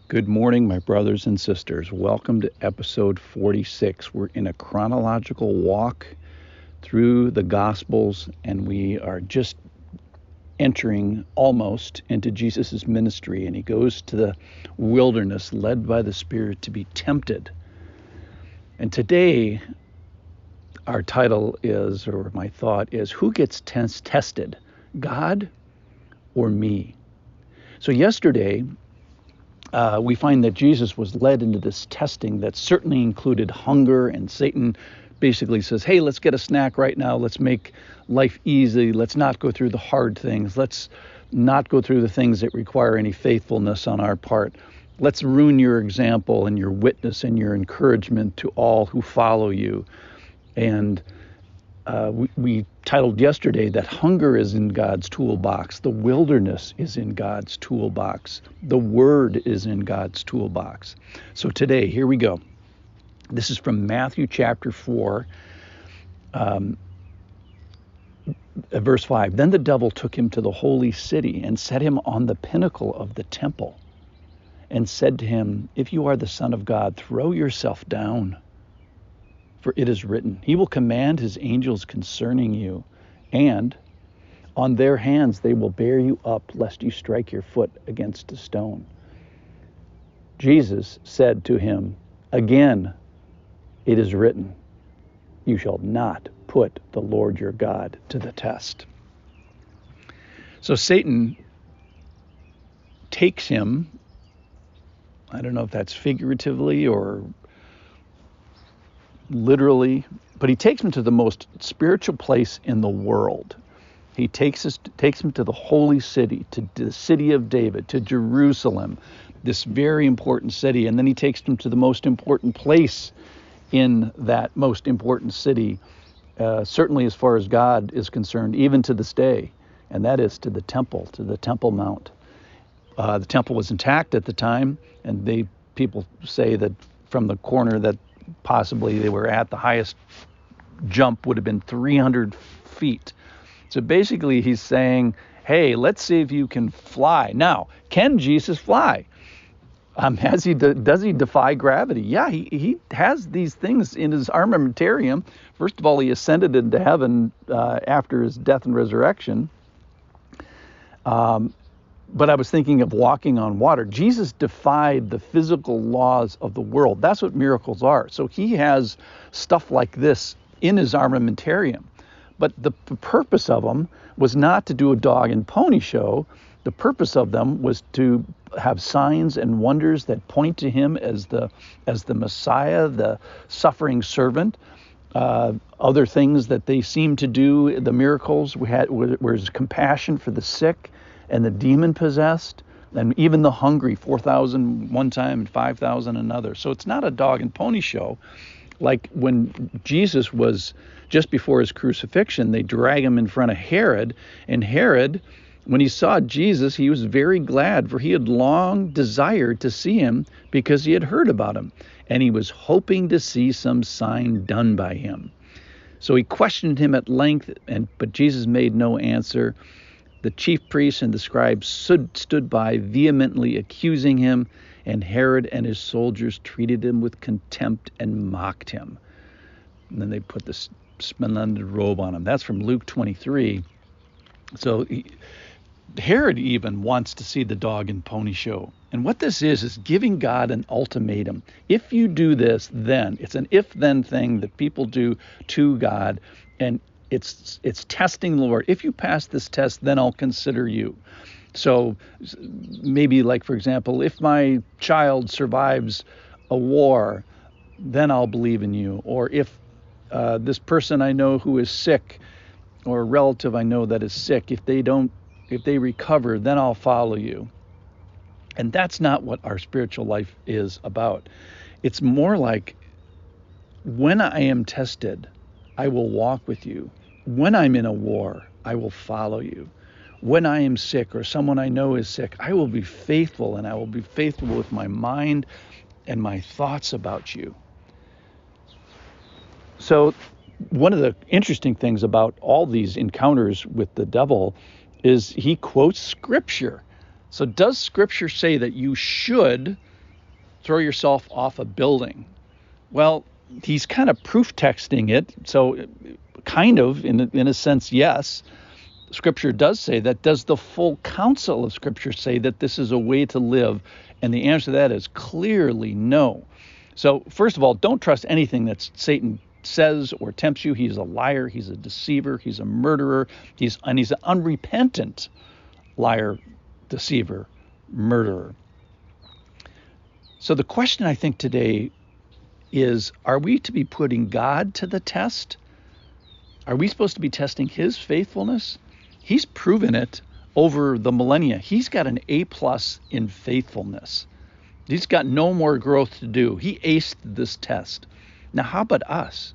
Good morning, my brothers and sisters. Welcome to episode 46. We're in a chronological walk through the Gospels, and we are just entering almost into Jesus' ministry. And he goes to the wilderness, led by the Spirit, to be tempted. And today, our title is, or my thought is, who gets tested, God or me? So yesterday, we find that Jesus was led into this testing that certainly included hunger, and Satan basically says, hey, let's get a snack right now. Let's make life easy. Let's not go through the hard things. Let's not go through the things that require any faithfulness on our part. Let's ruin your example and your witness and your encouragement to all who follow you. And we titled yesterday that hunger is in God's toolbox. The wilderness is in God's toolbox. The word is in God's toolbox. So today, here we go. This is from Matthew chapter 4, verse 5. Then the devil took him to the holy city and set him on the pinnacle of the temple and said to him, if you are the Son of God, throw yourself down. For it is written, he will command his angels concerning you, and on their hands they will bear you up, lest you strike your foot against a stone. Jesus said to him, again, it is written, you shall not put the Lord your God to the test. So Satan takes him, I don't know if that's figuratively or literally, but he takes him to the most spiritual place in the world. He takes him to the holy city, to the city of David, to Jerusalem, this very important city. And then he takes him to the most important place in that most important city, certainly as far as God is concerned, even to this day. And that is to the Temple Mount. The temple was intact at the time, and people say that from the corner that possibly they were at, the highest jump would have been 300 feet. So basically he's saying, hey, let's see if you can fly. Now, can Jesus fly? Does he defy gravity? Yeah, he has these things in his armamentarium. First of all, he ascended into heaven after his death and resurrection. But I was thinking of walking on water. Jesus defied the physical laws of the world. That's what miracles are. So he has stuff like this in his armamentarium. But the purpose of them was not to do a dog and pony show. The purpose of them was to have signs and wonders that point to him as the Messiah, the suffering servant. Other things that they seemed to do, the miracles was compassion for the sick and the demon-possessed, and even the hungry, 4,000 one time and 5,000 another. So it's not a dog and pony show. Like when Jesus was just before his crucifixion, they drag him in front of Herod, and Herod, when he saw Jesus, he was very glad, for he had long desired to see him because he had heard about him, and he was hoping to see some sign done by him. So he questioned him at length, but Jesus made no answer. The chief priests and the scribes stood by, vehemently accusing him, and Herod and his soldiers treated him with contempt and mocked him. And then they put this splendid robe on him. That's from Luke 23. So Herod even wants to see the dog and pony show. And what this is giving God an ultimatum. If you do this, then. It's an if-then thing that people do to God, and it's testing the Lord. If you pass this test, then I'll consider you. So maybe, like, for example, if my child survives a war, then I'll believe in you. Or if this person I know who is sick, or a relative I know that is sick, if they recover, then I'll follow you. And that's not what our spiritual life is about. It's more like, when I am tested, I will walk with you. When I'm in a war, I will follow you. When I am sick or someone I know is sick, I will be faithful, and I will be faithful with my mind and my thoughts about you. So one of the interesting things about all these encounters with the devil is he quotes Scripture. So does Scripture say that you should throw yourself off a building. Well, he's kind of proof texting it. So kind of, in a sense, yes. Scripture does say that. Does the full counsel of Scripture say that this is a way to live? And the answer to that is clearly no. So first of all, don't trust anything that Satan says or tempts you. He's a liar. He's a deceiver. He's a murderer. He's an unrepentant liar, deceiver, murderer. So the question I think today is, are we to be putting God to the test? Are we supposed to be testing his faithfulness? He's proven it over the millennia. He's got an A+ in faithfulness. He's got no more growth to do. He aced this test. Now, how about us?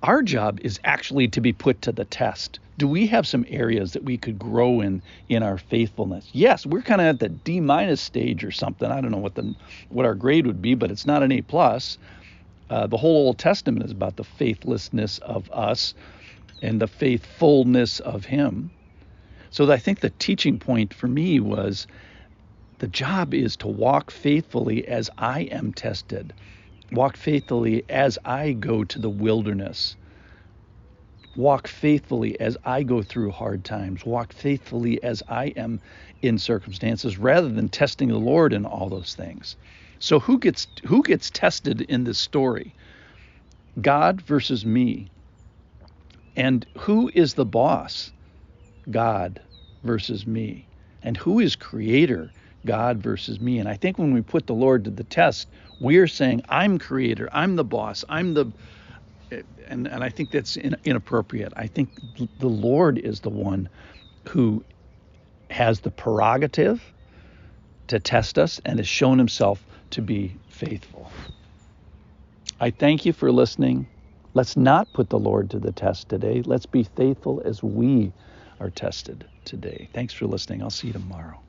Our job is actually to be put to the test. Do we have some areas that we could grow in our faithfulness? Yes, we're kind of at the D- stage or something. I don't know what our grade would be, but it's not an A+. The whole Old Testament is about the faithlessness of us and the faithfulness of him. So I think the teaching point for me was the job is to walk faithfully as I am tested. Walk faithfully as I go to the wilderness. Walk faithfully as I go through hard times. Walk faithfully as I am in circumstances, rather than testing the Lord in all those things. So who gets tested in this story? God versus me. And who is the boss? God versus me. And who is creator? God versus me. And I think when we put the Lord to the test, we're saying, I'm creator, I'm the boss, and I think that's inappropriate. I think the Lord is the one who has the prerogative to test us and has shown himself to be faithful. I thank you for listening. Let's not put the Lord to the test today. Let's be faithful as we are tested today. Thanks for listening. I'll see you tomorrow.